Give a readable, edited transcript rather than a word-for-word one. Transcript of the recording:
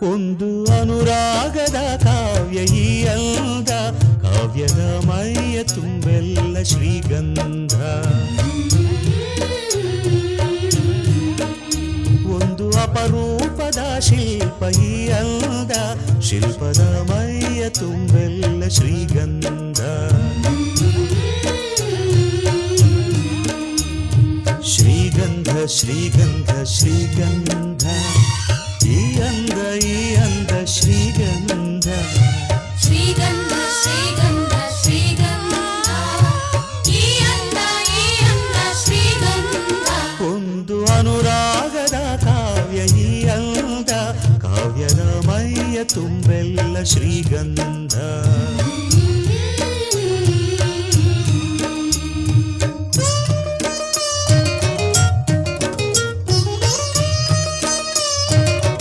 ಒಂದು ಅನುರಾಗದ ಕಾವ್ಯ ಈ ಅಂದ, ಕಾವ್ಯದ ಮೈಯ ತುಂಬೆಲ್ಲ ಶ್ರೀಗಂಧ. ಒಂದು ಅಪರೂಪದ ಶಿಲ್ಪ ಈ ಅಂದ, ಶಿಲ್ಪದ ಮೈಯ ತುಂಬೆಲ್ಲ ಶ್ರೀಗಂಧ. ಶ್ರೀಗಂಧ ಶ್ರೀಗಂಧ ಶ್ರೀಗಂಧ, ಈ ಅಂದ ಶ್ರೀಗಂಧ. ಶ್ರೀಗಂಧ ಶ್ರೀಗಂಧ ಶ್ರೀಗಂಧ, ಈ ಅಂದ ಶ್ರೀಗಂಧ. ಒಂದು ಅನುರಾಗದ ಕಾವ್ಯ ಈ ಅಂದ, ಕಾವ್ಯದ ಮೈಯ ತುಂಬೆಲ್ಲ ಶ್ರೀಗಂಧ.